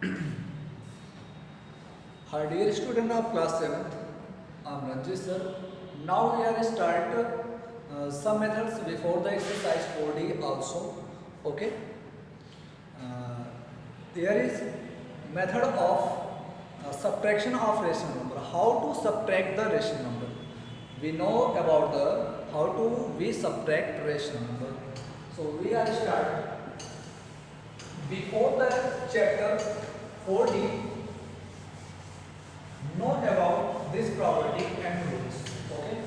Hi dear student of class 7th, I am Ranjit sir. Now we are start some methods before the exercise 4D also. Okay. There is method of subtraction of rational number. How to subtract the rational number? We know about the how to we subtract rational number. So we are start before the chapter 4D. Know about this property and rules. Okay.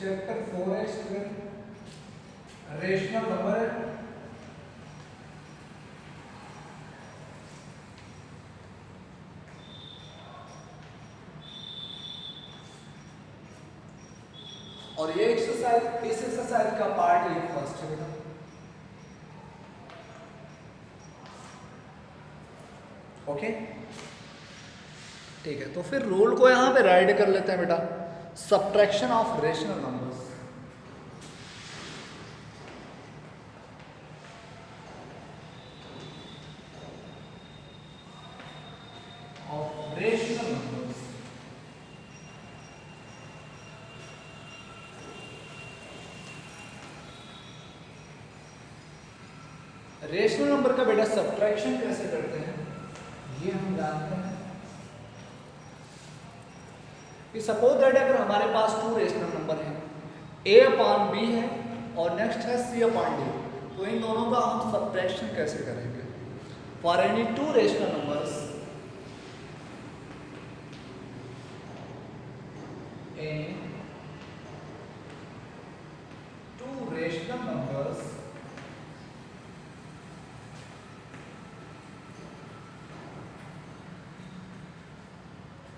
Chapter 4 है student rational number और ये exercise इस exercise का part ये first है। Okay ठीक है, तो फिर रूल को यहां पे राइट कर लेते हैं बेटा। Subtraction of rational numbers. Of rational numbers. Rational number का बेटा सब्ट्रैक्शन कैसे करते हैं ये हम जानते हैं कि सपोज दैट अगर हमारे पास टू रेशनल नंबर हैं, a अपॉन b है और नेक्स्ट है c अपॉन d, तो इन दोनों का हम सब्ट्रैक्शन कैसे करेंगे? For any two rational numbers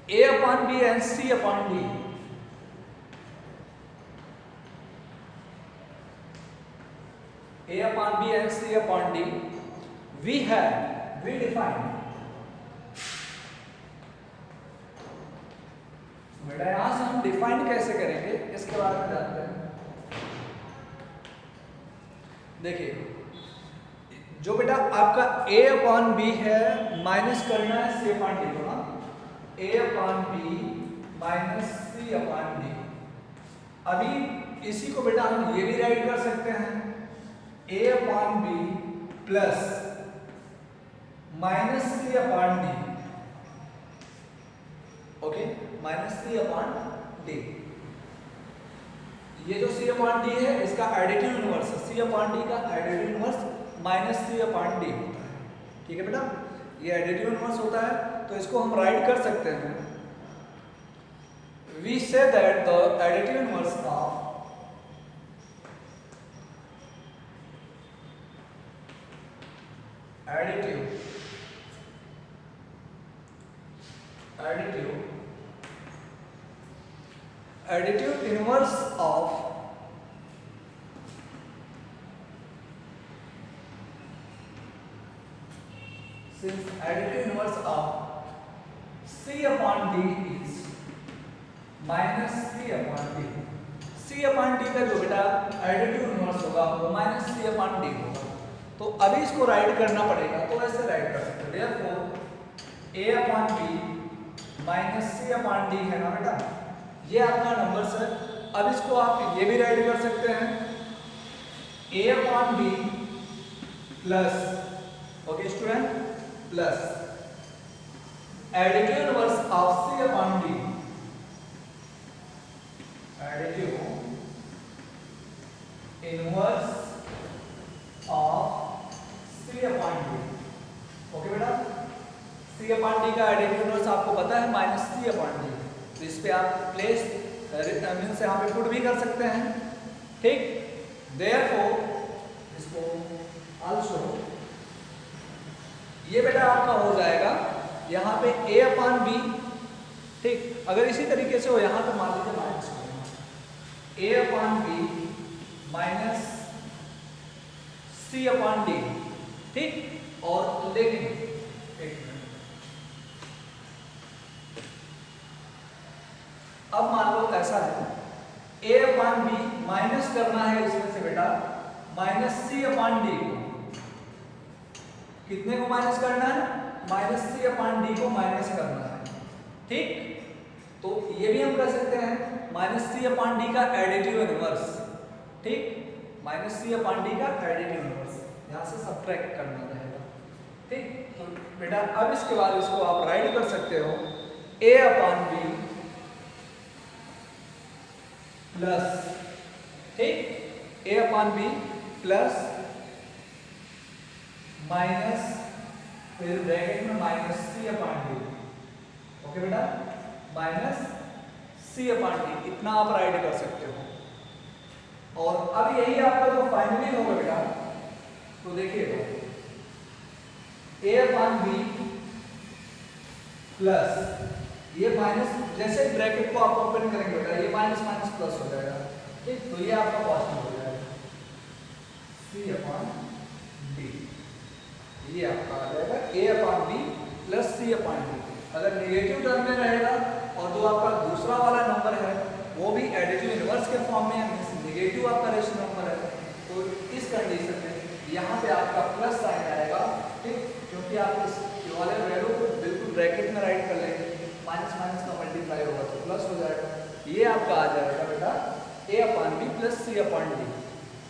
a upon b and c upon d. A upon b and c upon d. We define. बेटा यहां से हम डिफाइन कैसे करेंगे इसके बारे में जानते हैं। देखिए जो बेटा आपका a upon b है माइनस करना है c upon d को ना। a अपॉन b minus c upon d। अभी इसी को बेटा हम ये भी राइट कर सकते हैं a अपॉन b plus minus c upon d। Okay, minus c upon d। ये जो c अपॉन d है इसका एडिटिव इनवर्स है। c अपॉन d का additive inverse minus c upon d होता है। ठीक है बेटा, ये एडिटिव इनवर्स होता है तो इसको हम राइट कर सकते हैं। We say that the additive inverse of additive inverse of since additive inverse of c upon d is minus c upon d। c upon d का जो बेटा एडिटिव इनवर्स होगा वो माइनस c अपॉन d होगा। तो अभी इसको right करना पड़ेगा, तो ऐसे राइट कर सकते हैं। देयरफॉर a अपॉन b minus c upon d है ना बेटा, ये आपका नंबर्स है। अब इसको आप ये भी राइट कर सकते हैं a अपॉन b plus, okay student, plus additive inverse of c upon d। Additive inverse of c upon d। Okay बेटा, c अपॉन d का एडिटिव इनवर्स आपको पता है माइनस c अपॉन d। तो इस पे आप प्लेस मींस यहाँ पे पुट भी कर सकते हैं। ठीक, देयरफॉर इसको आल्सो ये बेटा आपका हो जाएगा यहाँ पे a अपॉन b। ठीक, अगर इसी तरीके से हो यहाँ पे मान लीजिए माइनस a अपॉन b minus C upon D, ठीक। और लेकिन एक मिनट, अब मान लो ऐसा है A अपॉन बी माइनस करना है इसमें से बेटा माइनस C अपॉन डी को, कितने को माइनस करना है, माइनस C अपॉन डी को माइनस करना है, ठीक। तो ये भी हम कर सकते हैं माइनस C अपॉन डी का एडिटिव इनवर्स, ठीक, माइनस C अपॉन डी का एडिटिव इनवर्स यहाँ से सब्ट्रैक्ट करना रहेगा, ठीक। तो बेटा अब इसके बाद इसको आप राइट कर सकते हो A अपॉन बी प्लस, ठीक, A upon B plus minus फिर ब्रैकेट में minus C upon D, okay बेटा, माइनस C अपॉन डी, इतना आप राइट कर सकते हो। और अब यही आपका जो फाइनली होगा बेटा, तो देखिएगा A अपॉन बी प्लस ये माइनस, जैसे ब्रैकेट को आप ओपन करेंगे बेटा ये माइनस माइनस प्लस हो जाएगा, ठीक। तो ये आपका क्वेश्चन हो जाएगा C अपॉन डी, ये आपका आ जाएगा A upon B plus C upon D. अगर नेगेटिव टर्म में रहेगा और जो आपका दूसरा वाला नंबर है वो भी एडिटिव इनवर्स के फॉर्म में है, नेगेटिव आपका रेशनल नंबर है, तो इस कंडीशन में यहाँ पे आपका प्लस साइन आएगा, ठीक, क्योंकि आप इस वाले वैल्यू को बिल्कुल ब्रैकेट में राइट कर लेंगे, माइनस माइनस का मल्टीप्लाई होगा तो प्लस हो जाएगा, ये आपका आ जाएगा बेटा A upon B plus C upon D,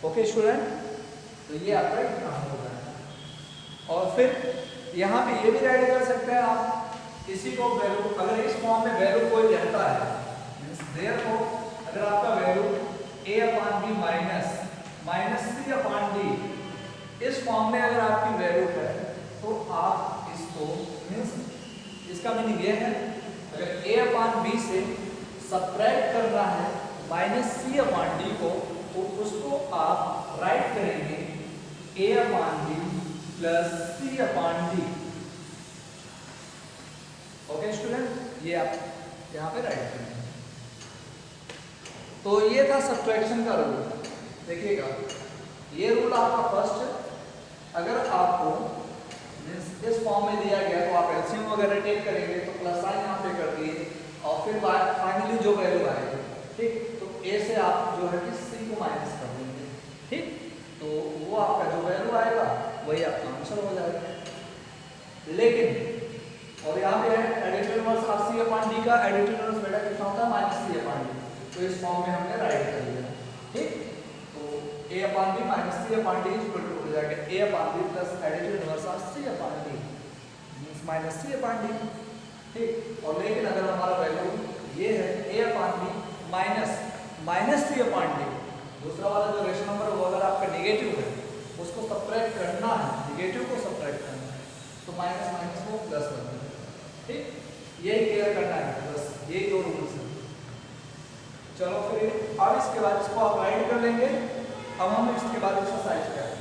okay student. तो ये आपका एग्जाम हो जाएगा। और फिर यहाँ पे ये भी राइट कर सकते हैं आप, किसी को वैल्यू अगर इस फॉर्म में वैल्यू कोई रहता है, देयरफॉर अगर आपका value A upon B minus minus C upon D इस फॉर्म में अगर आपकी वैल्यू है तो आप इसको मीन्स इसका मीनिंग ये है अगर A अपॉन बी से सब्ट्रैक्ट करना है माइनस C अपॉन डी को, तो उसको आप राइट करेंगे A upon B plus C upon D, okay student, ये आप यहाँ पे राइट करेंगे। तो ये था सब्ट्रैक्शन का रूल। देखिएगा ये रूल आपका फर्स्ट, अगर आपको इस फॉर्म में दिया गया तो आप एलसीएम वगैरह टेक करेंगे तो प्लस साइन यहाँ पे कर दिए और फिर फाइनली जो वैल्यू आएगी, ठीक, तो A से आप जो है कि C को माइनस कर देंगे, ठीक, तो वो आपका जो वैल्यू आएगा वही आपका आंसर हो जाएगा। लेकिन और यहाँ पे additive inverse of C upon D का एडिटिव इनवर्स बेटा कितना होता है माइनस C अपॉन D, तो इस फॉर्म में हमने राइट कर लिया, ठीक। तो A अपॉन B minus C upon D equal to हो जाएगा A अपॉन B plus additive inverse of C upon D means minus C upon D, ठीक। और लेकिन अगर हमारा वैल्यू ये है A अपॉन B minus minus C upon D, दूसरा वाला जो रेशनल नंबर वो अगर आपका नेगेटिव है उसको सब्ट्रैक्ट करना है, नेगेटिव को सब्ट्रैक्ट करना है, तो माइनस माइनस को प्लस कर देंगे, ठीक, यही क्लियर करना है, बस यही दो रूल्स हैं। चलो फिर अब इसके बाद इसको आप राइट कर लेंगे। अब हम इसके बाद एक्सरसाइज करते हैं।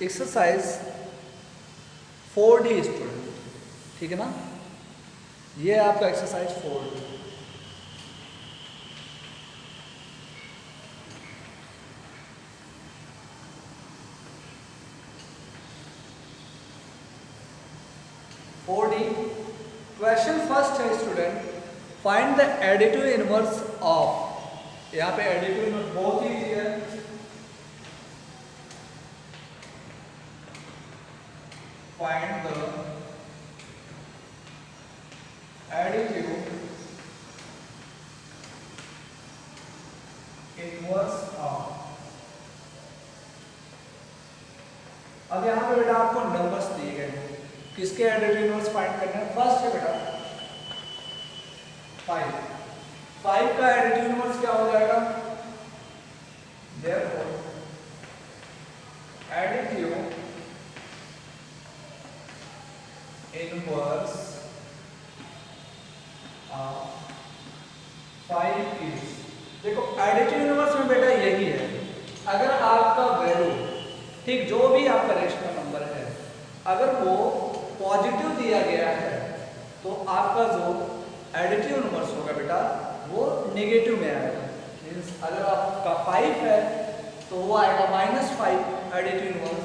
एक्सरसाइज 4D स्टूडेंट, ठीक है ना, ये है आपका एक्सरसाइज 4D। क्वेश्चन फर्स्ट है student, find the additive inverse of, यहाँ पे एडिटिव इनवर्स बहुत ही इजी है, find the additive inverse of, अब यहाँ पे बेटा आपको नंबर्स दिए गए हैं, किसके एडिटिव इनवर्स फाइंड करना है। फर्स्ट है बेटा 5, 5 का एडिटिव इनवर्स क्या हो जाएगा, therefore additive inverse of 5 is, देखो एडिटिव इनवर्स में बेटा यही है, अगर आपका वैल्यू ठीक जो भी आपका रेशनल नंबर है अगर वो पॉजिटिव दिया गया है तो आपका जो एडिटिव इनवर्स होगा बेटा वो नेगेटिव में आएगा। मीन्स अगर आपका 5 है तो वो आएगा -5 एडिटिव इनवर्स,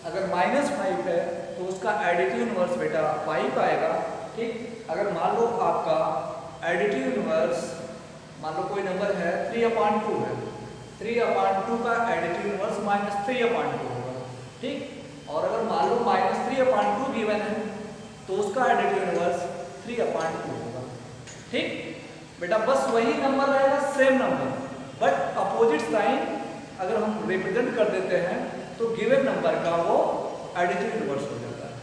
अगर -5 है तो उसका एडिटिव इनवर्स बेटा 5 आएगा। ठीक, अगर मान लो आपका एडिटिव इनवर्स मान लो कोई नंबर है 3/2 है, 3/2 का एडिटिव इनवर्स -3/2 होगा। ठीक, और अगर मान लो -3/2 गिवन है तो उसका एडिटिव इनवर्स 3/2 होगा। ठीक बेटा, बस वही नंबर रहेगा, सेम नंबर, बट अपोजिट साइन अगर हम रिप्रेजेंट कर देते हैं तो गिवन नंबर का वो एडिटिव इनवर्स हो जाता है।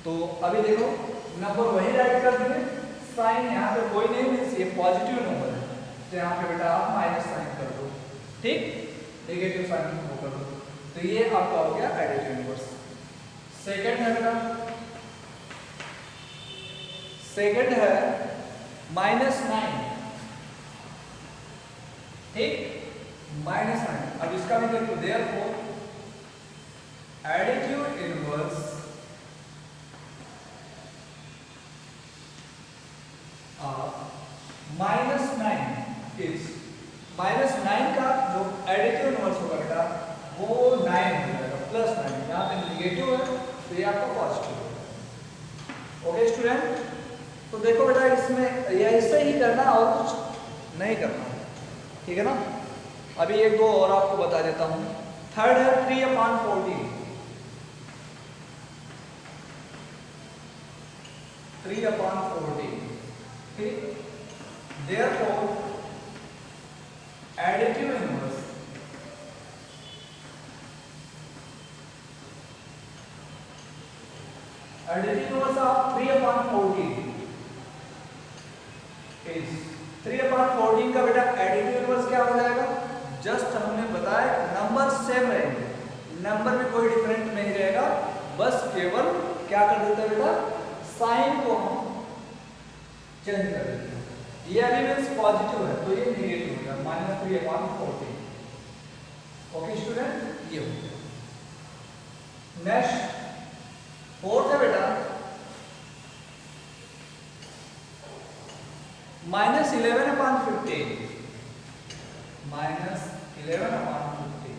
तो अभी देखो नंबर वही राइट कर दिए, साइन यहाँ पे कोई नहीं, मीन्स ये पॉजिटिव नंबर है तो यहाँ पे बेटा आप माइनस साइन कर दो। ठीक, नेगेटिव साइन वो कर दो, तो ये आपका हो गया एडिटिव इनवर्स। सेकंड है बेटा, सेकंड है -9। ठीक, -9, अब इसका भी करिए, therefore additive inverse of -9 is, -9 का जो एडिटिव इनवर्स होगा बेटा वो 9 हो जाएगा, +9, यहाँ पे नेगेटिव है तो ये आपका पॉजिटिव होगा। ओके स्टूडेंट, तो देखो बेटा इसमें ये ऐसे ही करना और कुछ नहीं करना, ठीक है ना। अभी एक दो और आपको बता देता हूँ। थर्ड है 3/40, 3/40। ठीक, therefore additive inverse of 3/40 is, 3/14 का बेटा एडिटिव इनवर्स क्या हो जाएगा, जस्ट हमने बताया नंबर सेम रहेंगे, नंबर में कोई डिफरेंट नहीं रहेगा, बस केवल क्या कर देते हैं बेटा, साइन को हम चेंज कर देते हैं। ये अभी मीन्स पॉजिटिव है तो ये नेगेटिव हो जाएगा, -3/40। ओके स्टूडेंट, ये हो गया। नेक्स्ट फोर्थ है बेटा -11/15, -11/15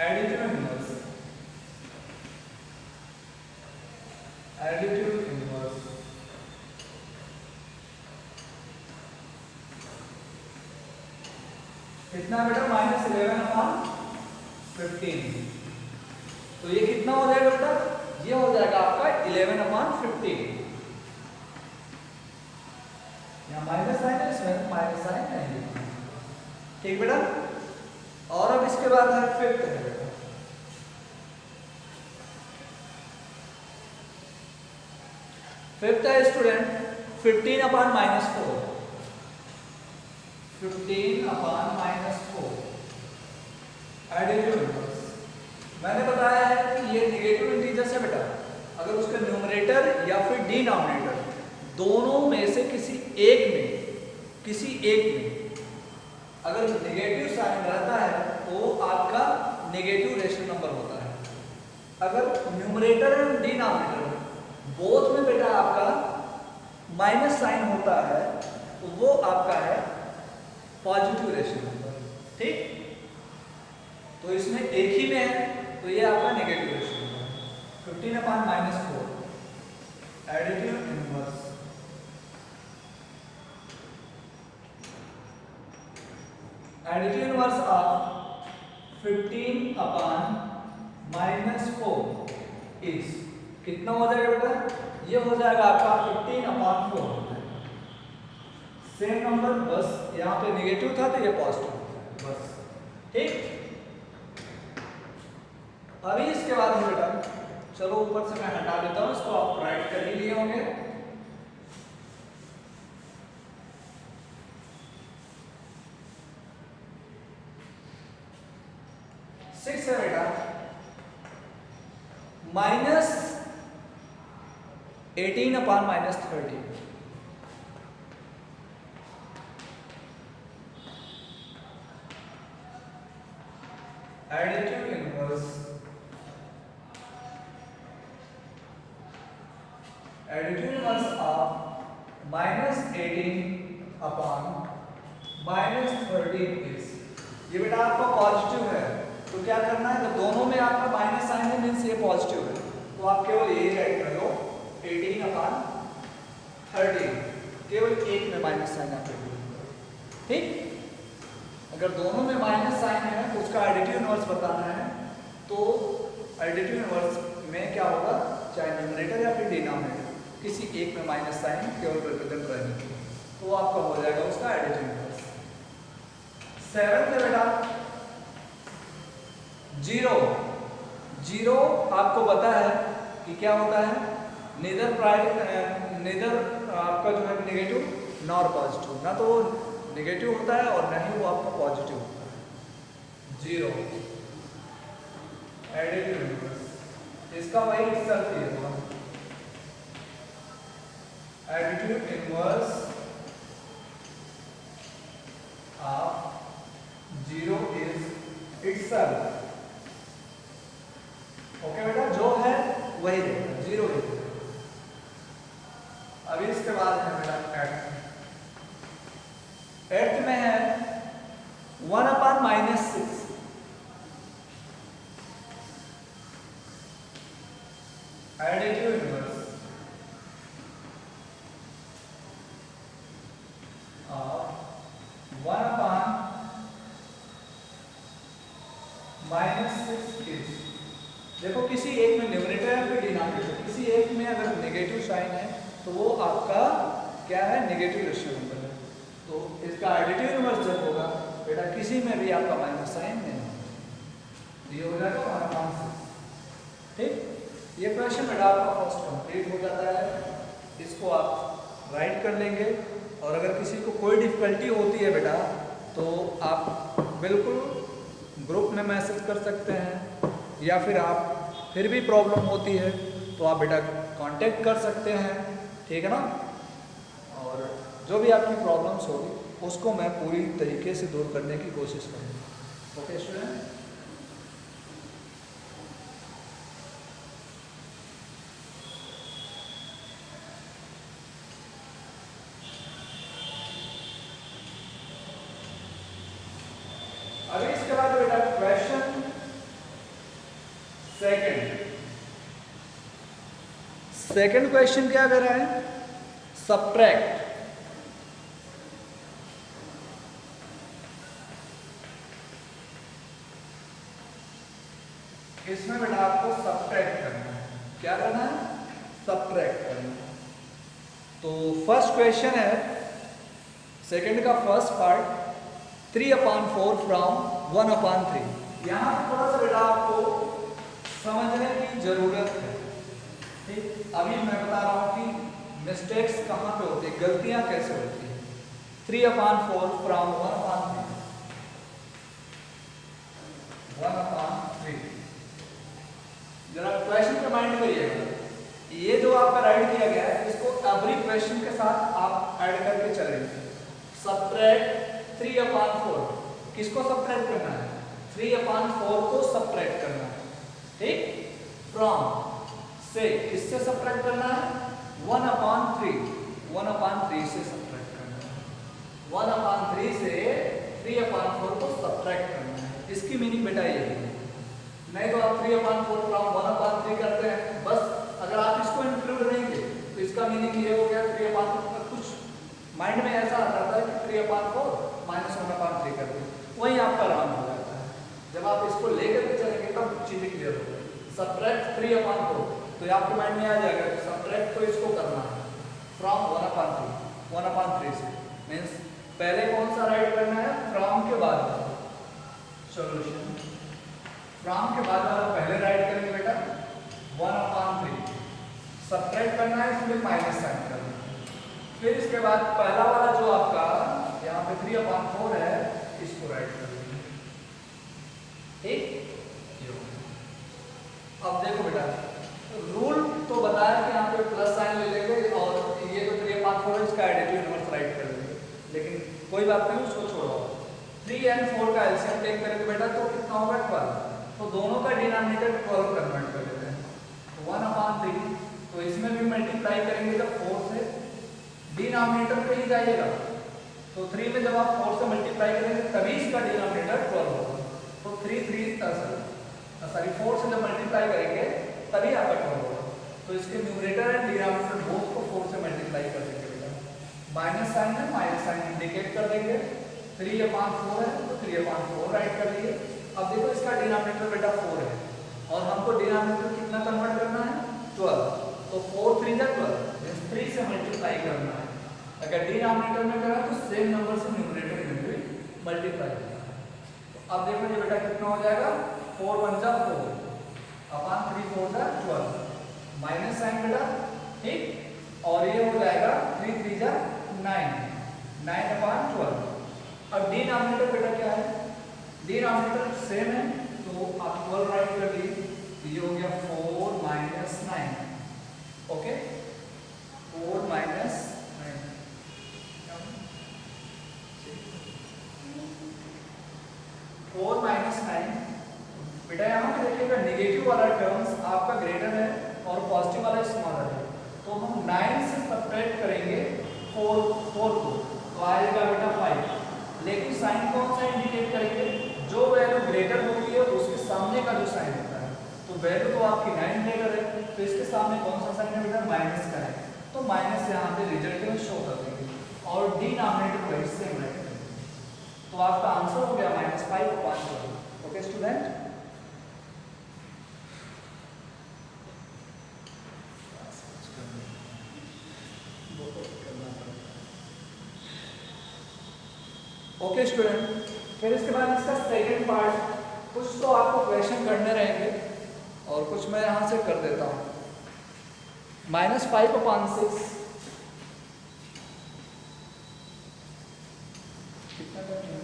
एडिटिव इनवर्स, एडिटिव इनवर्स कितना बेटा, -11/15, तो ये कितना हो जाएगा बेटा, ये हो जाएगा आपका 11/15, यहाँ माइनस साइन है, इसमें माइनस साइन नहीं। ठीक बेटा, और अब इसके बाद है फिफ्थ है बेटा, फिफ्थ है स्टूडेंट 15/-4, 15/-4 एडिटिव इनवर्स। मैंने बताया है कि ये नेगेटिव इंटीजर्स है बेटा, अगर उसका न्यूमरेटर या फिर डिनोमिनेटर दोनों में से किसी एक में अगर नेगेटिव साइन रहता है तो आपका नेगेटिव रेशनल नंबर होता है। अगर न्यूमरेटर एंड डिनोमिनेटर बोथ में बेटा आपका माइनस साइन होता है तो वो आपका है पॉजिटिव रेशनल नंबर। ठीक, तो इसमें एक ही में है तो ये आपका negative rational number 15/-4 additive inverse. Additive inverse of 15/-4 is कितना हो जाएगा बेटा, ये हो जाएगा आपका 15/4 हो जाएगा। सेम नंबर, बस यहाँ पे नेगेटिव था तो ये पॉजिटिव बस। ठीक, अभी इसके बाद है बेटा, चलो ऊपर से मैं हटा देता हूं इसको, आप राइट कर ही लिए होंगे। सिक्स है बेटा -18 upon -30। Additive inverse of -18 upon -13 is, ये बेटा आपका पॉजिटिव है, तो क्या करना है, तो दोनों में आपका माइनस साइन है, मीन्स ये पॉजिटिव है, तो आप केवल ये राइट कर लो 18 अपॉन 13, केवल एक में माइनस साइन आप रख लो, ठीक। अगर दोनों में माइनस साइन है तो उसका एडिटिव इनवर्स बताना है, तो एडिटिव इनवर्स में क्या होगा, चाहे न्यूमरेटर या फिर डिनोमिनेटर, किसी एक में माइनस साइन केवल रिप्रेजेंट करेंगे, तो आपका हो जाएगा उसका एडिटिव इनवर्स। 7 है बेटा जीरो आपको पता है कि क्या होता है, नेदर आपका जो है नेगेटिव नॉर पॉजिटिव, ना तो नेगेटिव होता है और ना ही वो आपका पॉजिटिव होता है। 0 एडिटिव इनवर्स, इसका वही इटसेल्फ ही है, additive inverse of 0 is itself. Okay बेटा, जो है वही रहेगा, 0 ही। अभी इसके बाद है बेटा एट्थ में है 1 upon -6, additive inverse of 1 upon -6 is, देखो किसी एक में न्यूमरेटर है फिर डिनोमिनेटर, किसी एक में अगर नेगेटिव साइन है तो वो आपका क्या है, नेगेटिव रेशियो नंबर है, तो इसका एडिटिव इनवर्स जब होगा बेटा किसी में भी आपका माइनस साइन नहीं होगा, ये हो जाएगा 1/6, ठीक। ये क्वेश्चन बेटा आपका फर्स्ट कंप्लीट हो जाता है, इसको आप राइट कर लेंगे, और अगर किसी को कोई डिफिकल्टी होती है बेटा तो आप बिल्कुल ग्रुप में मैसेज कर सकते हैं, या फिर आप फिर भी प्रॉब्लम होती है तो आप बेटा कांटेक्ट कर सकते हैं, ठीक है ना। और जो भी आपकी प्रॉब्लम्स होगी उसको मैं पूरी तरीके से दूर करने की कोशिश करूँगा। ओके स्टूडेंट, अभी इसके बाद बेटा क्वेश्चन सेकंड क्वेश्चन क्या कर रहा है, सब्ट्रैक्ट। इसमें बेटा आपको सब्ट्रैक्ट करना है, क्या करना है, सब्ट्रैक्ट करना है। तो फर्स्ट क्वेश्चन है सेकंड का फर्स्ट पार्ट, 3/4 फ्रॉम 1/3। यहाँ थोड़ा सा बेटा आपको समझने की जरूरत है, ठीक। अभी मैं बता रहा हूँ कि मिस्टेक्स कहाँ पे होती है, गलतियां कैसे होती है। 3/4 फ्रॉम 1/3, जरा क्वेश्चन का माइंड करिएगा, ये जो आपका राइट किया गया है इसको एवरी क्वेश्चन के साथ आप ऐड करके चलेंगे। सब्ट्रैक्ट 3/4, किसको सब्ट्रैक्ट करना है, 3/4 को सब्ट्रैक्ट करना है, ठीक। फ्रॉम से किससे सब्ट्रैक्ट करना है, 1/3 से सब्ट्रैक्ट करना है, 1/3 से 3/4 को सब्ट्रैक्ट करना है। इसकी मीनिंग बेटा ये है, नहीं तो आप 3/4 फ्रॉम 1/3 करते हैं, बस अगर आप इसको इंक्लूड करेंगे तो इसका मीनिंग ये हो गया 3/4, कुछ माइंड में ऐसा आता है कि 3/4 -1/3 करते हैं, वही आपका रॉन्ग हो जाता है। जब आप इसको लेकर के चलेंगे तब चीजें क्लियर हो जाएगी। सब्ट्रैक्ट 3/4 तो आपके माइंड में आ जाएगा कि सब्ट्रैक्ट तो इसको करना है फ्रॉम 1/3 से, मीन्स पहले कौन सा राइट करना है, फ्रॉम के बाद सॉल्यूशन। फ्रॉम के बाद वाला पहले राइट करेंगे बेटा 1/3, सब्ट्रैक्ट करना है इसमें माइनस साइन करना है। फिर इसके बाद पहला वाला जो आपका यहाँ पे 3/4 है इसको राइट कर देंगे, ठीक। अब देखो बेटा रूल तो बताया कि यहाँ पे प्लस साइन ले लेंगे और ये तो 3/4 है, इसका एडिटिव नंबर राइट कर देंगे, लेकिन कोई बात नहीं उसको छोड़ो। 3 और 4 का एलसीएम टेक करेंगे बेटा तो कितना होगा 12, तो दोनों का डिनोमिनेटर 12 कन्वर्ट कर देते हैं, तो 1/3, तो इसमें भी मल्टीप्लाई करेंगे जब 4 से, डिनोमिनेटर पे ही जाइएगा, तो 3 में जब आप 4 से मल्टीप्लाई करेंगे तभी इसका डिनोमिनेटर 12 होगा, तो 4 से जब मल्टीप्लाई करेंगे तभी आपका 12 होगा, तो इसके न्यूमरेटर एंड डिनोमिनेटर बोथ को 4 से मल्टीप्लाई कर देंगे बेटा, माइनस साइन है माइनस साइन इंडिकेट कर देंगे, 3/4 है तो 3/4 राइट कर लिए। अब देखो इसका डिनोमिनेटर बेटा 4 है और हमको डिनोमिनेटर कितना कन्वर्ट करना है 12, तो 4 3 जा 12, 3 से मल्टीप्लाई करना है। अगर डिनोमिनेटर में करा तो सेम नंबर से न्यूमरेटर में भी मल्टीप्लाई करना है। तो अब देखो ये बेटा कितना हो जाएगा 4 1 जा 4 अपॉन 3 4 जा 12, माइनस साइन बेटा, ठीक, और ये हो जाएगा 3 3 जा 9, 9/12। अब डिनोमिनेटर बेटा क्या है, डिनोमिनेटर सेम है तो आप 12 राइट कर लिए, ये हो गया 4 - 9, ओके, 4 - 9, 4 - 9 बेटा यहाँ पे देखिएगा नेगेटिव वाला टर्म्स आपका ग्रेटर है और पॉजिटिव वाला स्मॉलर है, तो हम 9 से सब्ट्रैक्ट करेंगे 4 को, तो आएगा बेटा 5, लेकिन साइन कौन सा इंडिकेट करेंगे, जो वैल्यू ग्रेटर होती है उसके सामने का जो साइन होता है, तो वैल्यू तो आपकी 9 ग्रेटर है तो इसके सामने कौन सा साइन है बेटा माइनस का है, तो माइनस यहाँ पे रिजल्ट में शो कर देंगे और डिनोमिनेटर वही सेम रखेंगे, तो आपका आंसर हो गया -5/12। ओके स्टूडेंट, ओके स्टूडेंट, फिर इसके बाद इसका सेकंड पार्ट, कुछ तो आपको क्वेश्चन करने रहेंगे और कुछ मैं यहाँ से कर देता हूँ। -5/6 कितना करना है?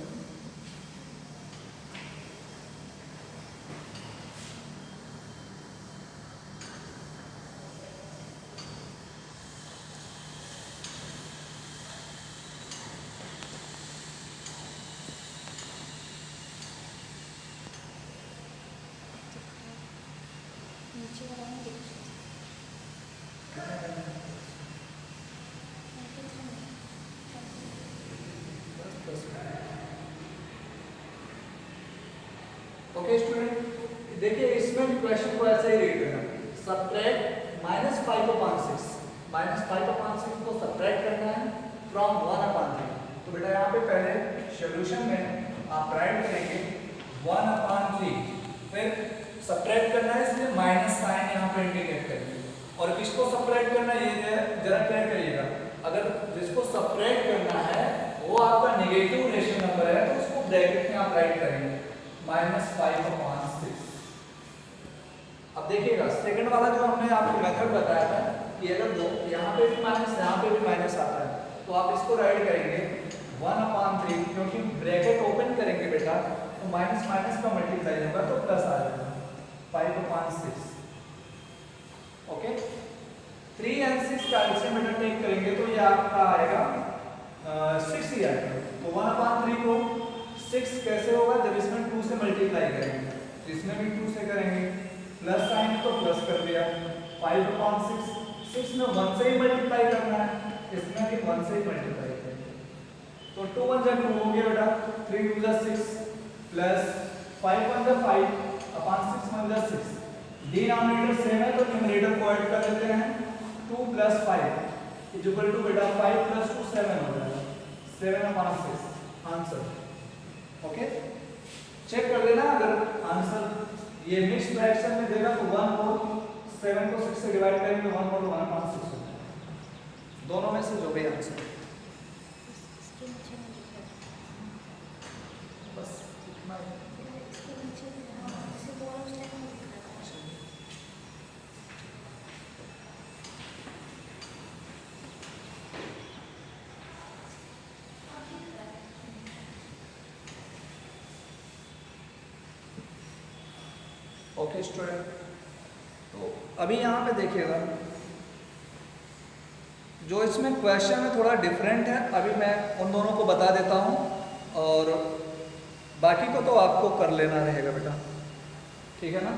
ओके स्टूडेंट, देखिए इसमें भी क्वेश्चन को ऐसे ही रीड करना, सब्ट्रैक्ट -5/6, -5/6 को सब्ट्रैक्ट करना है फ्रॉम 1/3, तो बेटा यहाँ पे पहले सॉल्यूशन में आप राइट करेंगे 1/3, फिर सब्ट्रैक्ट करना है इसलिए माइनस साइन यहाँ पे इंडिकेट करेंगे, और किसको सब्ट्रैक्ट करना है ये जरा क्लियर करिएगा, अगर जिसको सब्ट्रैक्ट करना है वो आपका नेगेटिव रेशनल नंबर है तो उसको ब्रैकेट में आप राइट करेंगे -5/6। अब देखिएगा सेकंड वाला जो हमने आपको मेथड बताया था कि अगर दो यहाँ पे भी माइनस यहाँ पे भी माइनस आता है तो आप इसको राइट करेंगे 1/3, क्योंकि ब्रैकेट ओपन करेंगे बेटा तो माइनस माइनस का मल्टीप्लाई होगा तो प्लस आ जाएगा 5/6। ओके, 3 और 6 का एलसीएम बेटा टेक करेंगे तो ये आपका आएगा 6 ही आएगा, तो 1/3 को 6 कैसे होगा जब इसमें 2 से मल्टीप्लाई करेंगे, इसमें भी 2 से करेंगे, प्लस साइन तो प्लस कर दिया, 5/6, 6 में 1 से ही मल्टीप्लाई करना है, इसमें भी 1 से ही मल्टीप्लाई करेंगे, तो 2 1 जा 2 हो गया बेटा, 3 2 जा 6 प्लस 5 1 जा 5/6 1 जा 6, डिनोमिनेटर सेम है तो न्यूमरेटर को ऐड कर लेते हैं, 2 + 5 इक्वल टू बेटा 5 + 2 7 हो जाएगा, 7/6 आंसर। ओके, चेक कर लेना, अगर आंसर ये मिक्स फ्रैक्शन में देगा तो 1 और 7 को 6 से डिवाइड करेंगे 1 और 1/6 हो जाएगा, दोनों में से जो भी आंसर बस इतना ओके स्टूडेंट, तो अभी यहाँ पे देखिएगा, जो इसमें क्वेश्चन है थोड़ा डिफरेंट है। अभी मैं उन दोनों को बता देता हूँ और बाकी को तो आपको कर लेना रहेगा बेटा, ठीक है ना।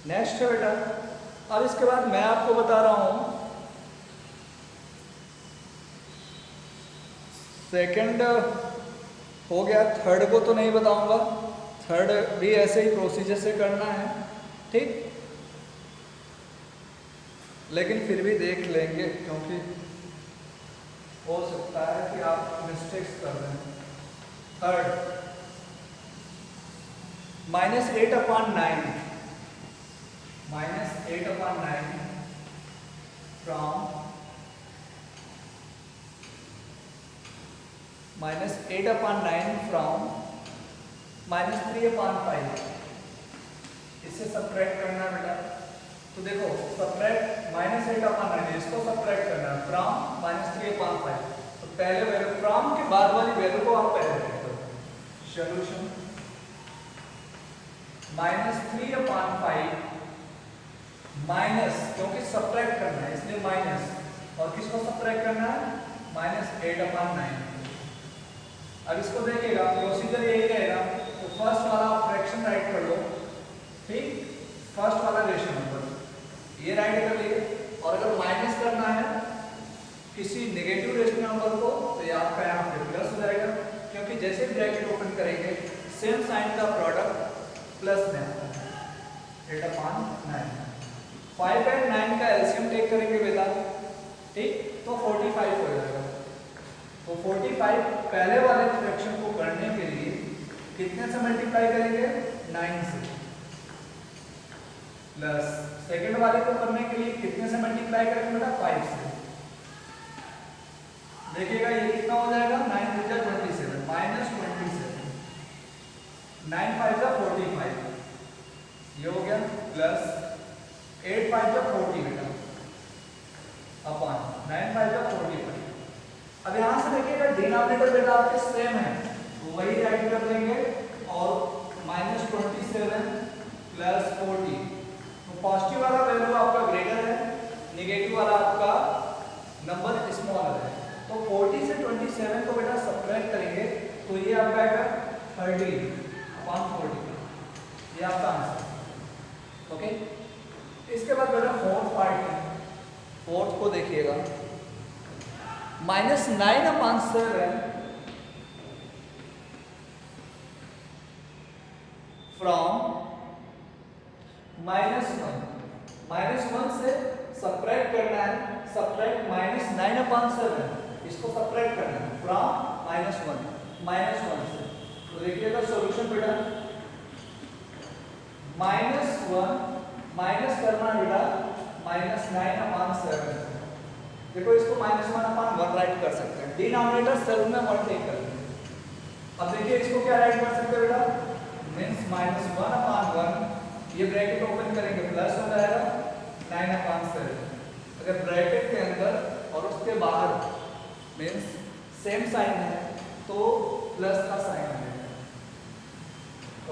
नेक्स्ट है बेटा, अब इसके बाद मैं आपको बता रहा हूँ सेकंड हो गया, थर्ड को तो नहीं बताऊंगा, थर्ड भी ऐसे ही प्रोसीजर से करना है, ठीक, लेकिन फिर भी देख लेंगे क्योंकि हो सकता है कि आप मिस्टेक्स कर रहे हैं। थर्ड -8/9 फ्रॉम -8/9 फ्रॉम -3/5, इससे सब्ट्रैक्ट करना है बेटा। तो देखो सब्ट्रैक्ट -8/9, इसको सब्ट्रैक्ट करना है फ्रॉम -3/5। तो पहले वैल्यू फ्रॉम के बाद वाली वैल्यू को आप पहले लिख दो। सॉल्यूशन -3/5 माइनस, क्योंकि सब्ट्रैक्ट करना है इसलिए माइनस, और किसको सब्ट्रैक्ट करना है, -8/9। अब इसको देखिएगा, प्रोसीजर यही रहेगा। तो फर्स्ट वाला फ्रैक्शन राइट कर लो, ठीक, फर्स्ट वाला रेशनल नंबर ये राइट कर लिए, और अगर माइनस करना है किसी नेगेटिव रेशनल नंबर को तो ये आपका यहाँ पे प्लस हो जाएगा, क्योंकि जैसे ब्रैकेट ओपन करेंगे सेम साइन का प्रोडक्ट प्लस में आता है, 8/9। 5 और 9 का एलसीएम टेक करेंगे बेटा, ठीक, तो 45 हो जाएगा। तो 45 पहले वाले फ्रैक्शन को करने के लिए कितने से मल्टीप्लाई करेंगे, 9 से, प्लस सेकंड वाले को करने के लिए कितने से मल्टीप्लाई करेंगे बेटा, 5 से। देखिएगा ये कितना हो जाएगा, 9 × 27 -27, 9 × 5 = 45, ये हो गया, प्लस 8 × 5 = 40 बेटा, अपॉन 9 × 5 = 45। अब यहाँ से देखिएगा डिनोमिनेटर बेटा आपके सेम है, तो वही राइट कर देंगे, और -27 प्लस 40, तो पॉजिटिव वाला वैल्यू आपका ग्रेटर है, नेगेटिव वाला आपका नंबर स्मॉलर है। तो 40 से 27 को बेटा सब्ट्रैक्ट करेंगे तो ये आपका आएगा 30/40, ये आपका आंसर, ओके। इसके बाद बेटा फोर्थ पार्ट है, फोर्थ को देखिएगा, -9/7 फ्रॉम -1 से सब्ट्रैक्ट करना है, सब्ट्रैक्ट -9/7, इसको सब्ट्रैक्ट करना है फ्रॉम -1 से। तो देखिएगा सॉल्यूशन बेटा, -1 माइनस करना बेटा -9/7, देखो इसको -1/1 राइट कर सकते हैं, डिनोमिनेटर सेल्फ में 1 टेक कर लेंगे। अब देखिए इसको क्या राइट कर सकते हैं बेटा, मींस -1/1, ये ब्रैकेट ओपन करेंगे प्लस हो जाएगा 9/7, अगर ब्रैकेट के अंदर और उसके बाहर मींस सेम साइन है तो प्लस का साइन आएगा,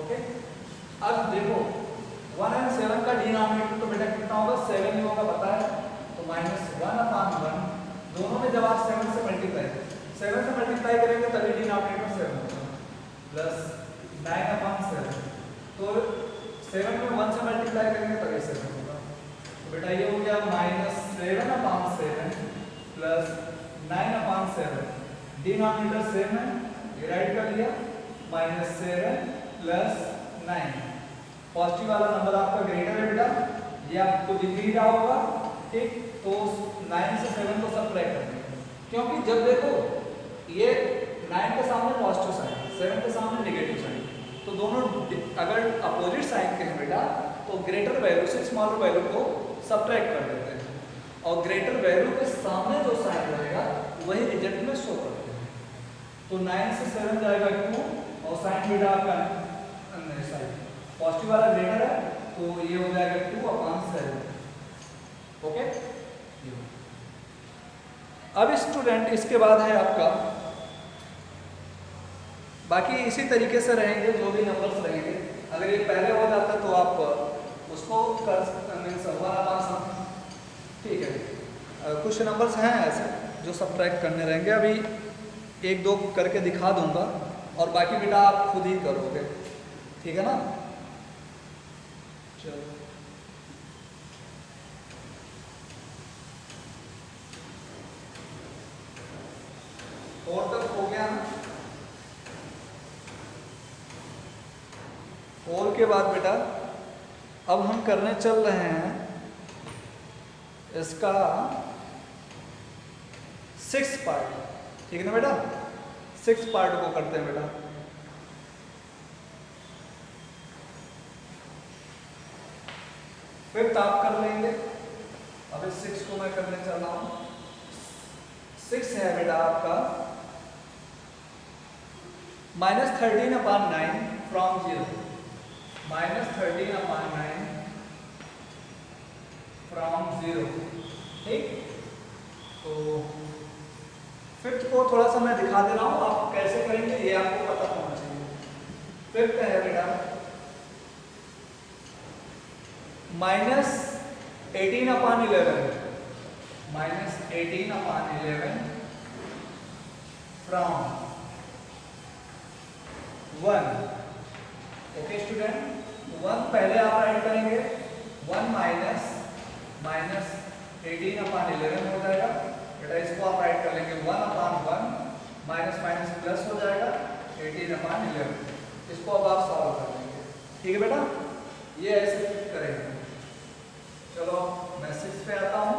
ओके। अब देखो 1 और 7 का डिनोमिनेटर तो बेटा कितना होगा, 7 ही होगा, पता है, तो -1/1, दोनों में जब आप 7 से मल्टीप्लाई करेंगे तभी डिनोमिनेटर 7 होगा, प्लस 9/7, तो 7 में 1 से मल्टीप्लाई करेंगे तभी 7 होगा। तो बेटा ये हो गया -7/7 प्लस 9/7, डिनोमिनेटर सेम है, ये राइट कर लिया, -7 प्लस 9, पॉजिटिव वाला नंबर आपका ग्रेटर है बेटा, ये आपको दिख ही रहा होगा, ठीक। तो 9 से 7 को सब्ट्रैक्ट करेंगे, क्योंकि जब देखो ये 9 के सामने पॉजिटिव साइन, 7 के सामने नेगेटिव साइन, तो दोनों अगर अपोजिट साइन के हैं बेटा तो ग्रेटर वैल्यू से स्मॉलर वैल्यू को सब्ट्रैक्ट कर देते हैं, और ग्रेटर वैल्यू के सामने जो साइन रहेगा वही रिजल्ट में शो करते हैं। तो 9 से 7 जाएगा क्यों, और साइन बेटा आपका साइन पॉजिटिव वाला ग्रेटर है तो ये हो जाएगा 2/7। ओके। अब स्टूडेंट इसके बाद है आपका, बाकी इसी तरीके से रहेंगे जो भी नंबर्स रहेंगे। अगर ये पहले हो जाता तो आप उसको कर मीन्स 1/7। ठीक है। कुछ नंबर्स हैं ऐसे जो सब्ट्रैक्ट करने रहेंगे, अभी 1-2 करके दिखा दूंगा और बाकी बेटा आप खुद ही करोगे, ठीक है ना। चलो और तक हो गया ना। और के बाद बेटा अब हम करने चल रहे हैं इसका 6 पार्ट, ठीक है ना बेटा। 6 पार्ट को करते हैं बेटा। फिफ्थ आप कर लेंगे। अब इस 6 को मैं करने चल रहा हूं। 6 है बेटा आपका -13/9 फ्रॉम 0। -13/9 फ्रॉम 0। ठीक। तो फिफ्थ को थोड़ा सा मैं दिखा दे रहा हूं, आप कैसे करेंगे ये आपको पता होना चाहिए। फिफ्थ है बेटा -18/11 फ्रॉम 1। ओके स्टूडेंट, 1 पहले आप राइट करेंगे। 1 -18/11 हो जाएगा बेटा। इसको आप राइट कर लेंगे 1/1 माइनस प्लस हो जाएगा 18/11। इसको अब आप सॉल्व कर लेंगे, ठीक है बेटा। ये ऐसे करेंगे। चलो मैं 6 पे आता हूं।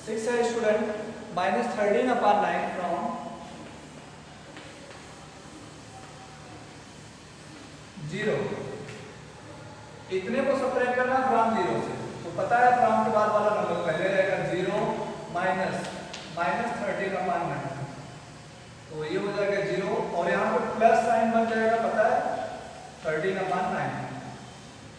6 है स्टूडेंट -13/9 फ्रॉम 0। इतने को सब्ट्रैक्ट करना फ्रॉम 0 से, तो पता है फ्रॉम के बाद वाला नंबर पहले रहेगा 0 -13/9। तो ये हो जाएगा 0 और यहाँ पे प्लस साइन बन जाएगा, पता है 13/9।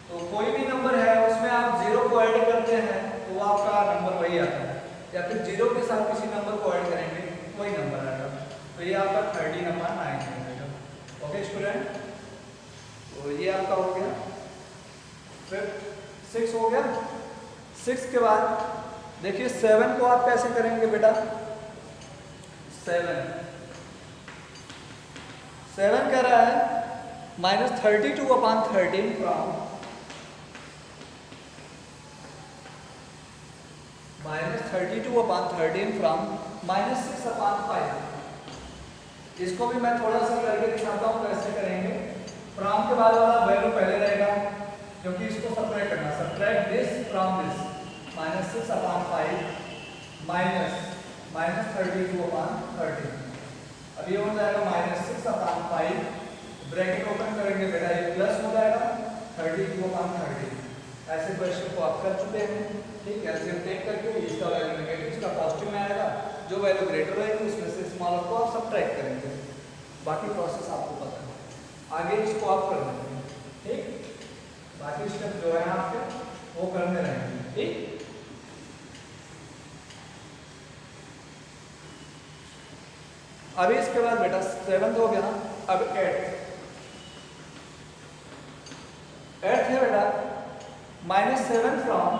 तो कोई भी नंबर है उसमें आप 0 को ऐड करते हैं तो वो आपका नंबर वही आता है, या फिर 0 के साथ किसी नंबर को ऐड करेंगे वही नंबर आएगा। तो ये आपका 13/9 है। ओके स्टूडेंट, तो ये आपका हो गया। फिर 6 हो गया। 6 के बाद देखिए 7 को आप कैसे करेंगे बेटा। 7 कह रहा है -32/13 फ्रॉम -32/13 फ्रॉम -6/5। इसको भी मैं थोड़ा सा करके दिखाता हूँ कैसे करेंगे। फ्रॉम के बाद वाला वैल्यू पहले रहेगा क्योंकि इसको सब्ट्रैक्ट करना। Subtract this from this -6/5 -32/13। अब ये हो जाएगा -6/5। ब्रैकेट ओपन करेंगे बेटा, ये प्लस हो जाएगा 32/13। ऐसे क्वेश्चन को आप कर चुके हैं, ठीक है। एलसीएम टेक करके इसका वैल्यू नेगेटिव, इसका पॉजिटिव में आएगा। जो वैल्यू ग्रेटर रहेगी उसमें से स्मॉलर को आप सब्ट्रैक्ट करेंगे। बाकी प्रोसेस आपको पता है, आगे इसको आप कर लेंगे, ठीक। बाकी स्टेप जो है आपके वो करने रहेंगे, ठीक। अभी इसके बाद बेटा 7 हो गया ना। अब 8 है बेटा -7 फ्रॉम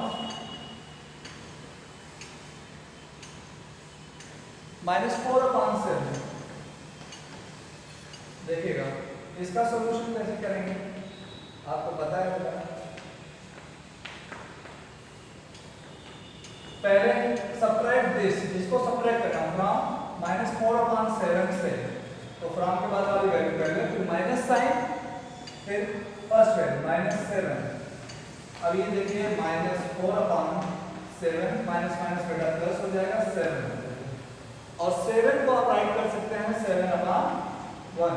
-4/7। देखिएगा इसका सॉल्यूशन कैसे करेंगे आपको पता है बेटा। पहले सब्ट्रैक्ट दिस, इसको सब्ट्रैक्ट करना फ्रॉम -4/7 से। तो फ्रॉम के बाद वाली वैल्यू पहले, फिर माइनस साइन, फिर फर्स्ट वैल्यू -7। अब ये देखिए -4/7 माइनस बेटा प्लस हो जाएगा 7। और 7 को आप राइट कर सकते हैं 7/1।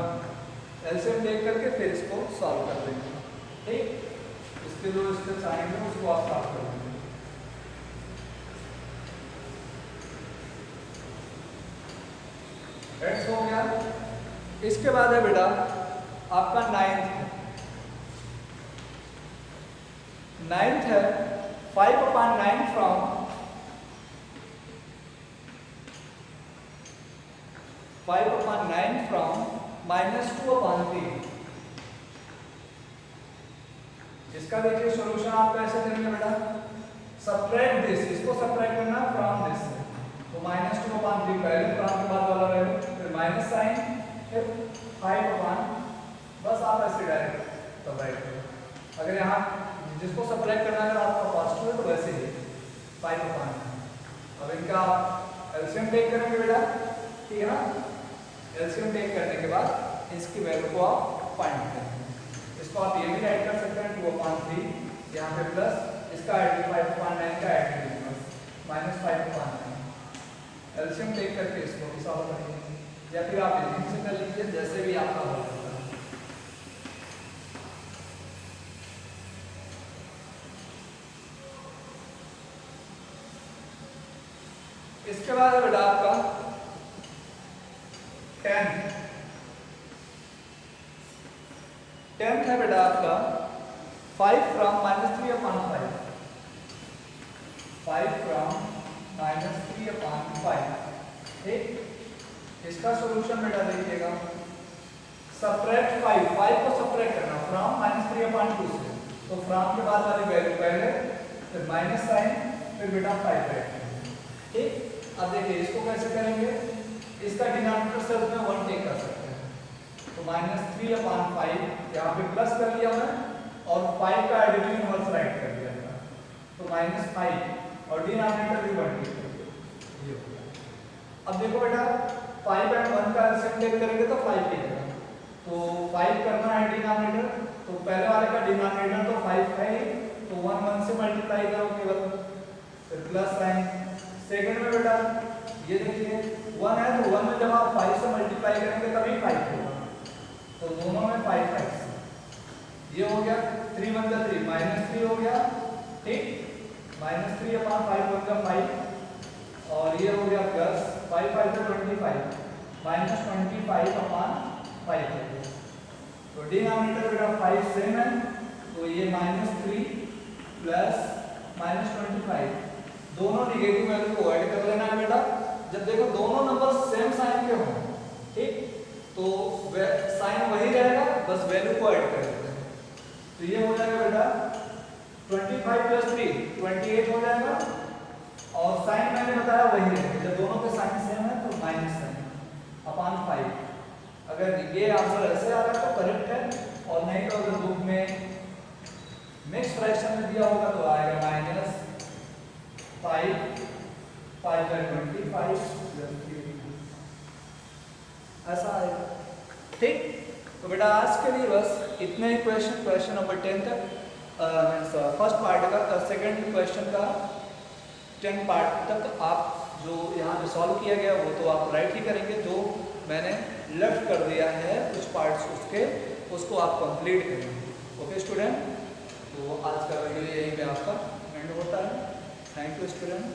एलसीएम देख करके फिर इसको सॉल्व कर देंगे, ठीक। इसके जो स्टेप्स आएंगे उसको आप सॉल्व कर देंगे। हो गया। इसके बाद है बेटा आपका 9th। नाइन्थ है 5/9 फ्रॉम 5/9 फ्रॉम -2/3। इसका देखिए सॉल्यूशन आप कैसे करेंगे बेटा, सब्ट्रैक्ट दिस, इसको सब्ट्रैक्ट करना फ्रॉम दिस से, तो -2/3 पहले फ्रॉम के बाद वाला वैल्यू, फिर माइनस साइन, फिर 5/, बस आप ऐसे डायरेक्ट सब्ट्रैक्ट करो। अगर यहाँ जिसको सब्ट्रैक्ट करना है आपका पॉजिटिव है तो वैसे ही 5/। अब इनका एलसीएम टेक करेंगे बेटा, ठीक है ना। एलसीएम टेक करने के बाद इसकी वैल्यू को आप फाइंड करेंगे। इसको आप ये भी राइट कर सकते हैं 2/3, यहाँ पे प्लस इसका एडिटिव 5/9 का एडिटिव -5/9। एलसीएम टेक करके इसको भी सॉल्व करेंगे, या फिर आप एडिटिव से कर लीजिए, जैसे भी आपका हो सकता है। इसके बाद है बेटा आपका 10th है बेटा आपका 5 फ्रॉम -3/5, 5 फ्रॉम -3/5, ठीक। इसका सॉल्यूशन बेटा देखिएगा, सब्ट्रैक्ट 5 को सब्ट्रैक्ट करना फ्रॉम -3/2 से, तो फ्रॉम के बाद वाली वैल्यू पहले, फिर माइनस साइन, फिर बेटा 5 बैठ, ठीक। अब देखिए इसको कैसे करेंगे, इसका डिनोमिनेटर से उसमें 1 टेक कर सकते हैं, तो -3/5 यहाँ पे प्लस कर लिया मैं, और 5 का एडिटिव इनवर्स राइट कर दिया था, तो -5 और डिनोमिनेटर भी 1 टेक कर दिया। अब देखो बेटा 5 और 1 का एलसीएम टेक करेंगे तो 5 टेक, तो 5 करना है डिनोमिनेटर, तो पहले वाले का डिनोमिनेटर तो 5 है, तो 1 से मल्टीप्लाई करो केवल, फिर प्लस साइन। सेकंड में बेटा ये देखिए 1 है, तो 1 में जब आप 5 से मल्टीप्लाई करेंगे तभी 5 होगा, तो दोनों में 5 ये हो गया, 3 1 3 -3 हो गया, ठीक। -3/5 1 का 5, और ये हो गया प्लस 5 5 25, -25/5 हो गया, तो डिनोमिनेटर बेटा 5 सेम है, तो ये -3 प्लस -25, दोनों निगेटिव वैल्यू को ऐड कर लेना है बेटा। जब देखो दोनों नंबर सेम साइन के हों, ठीक, तो साइन वही रहेगा, बस वैल्यू को ऐड कर देते हैं, तो ये हो जाएगा बेटा 25 + 3 28 हो जाएगा, और साइन मैंने बताया वही रहेगा, जब दोनों के साइन सेम है तो माइनस साइन अपॉन 5। अगर ये आंसर ऐसे आ रहा है तो करेक्ट है, और नहीं तो अगर बुक में मिक्स फ्रैक्शन में दिया होगा तो आएगा -5 5/25 ऐसा आएगा, ठीक। तो बेटा आज के लिए बस इतने ही क्वेश्चन नंबर 10 तक, फर्स्ट पार्ट का, सेकंड क्वेश्चन का 10 पार्ट तक आप जो यहाँ पे सॉल्व किया गया वो तो आप राइट ही करेंगे, जो मैंने लेफ्ट कर दिया है कुछ पार्ट्स उसके, उसको आप कंप्लीट करेंगे। ओके स्टूडेंट, तो आज का वीडियो यहीं पे आपका एंड होता है। Thank you student.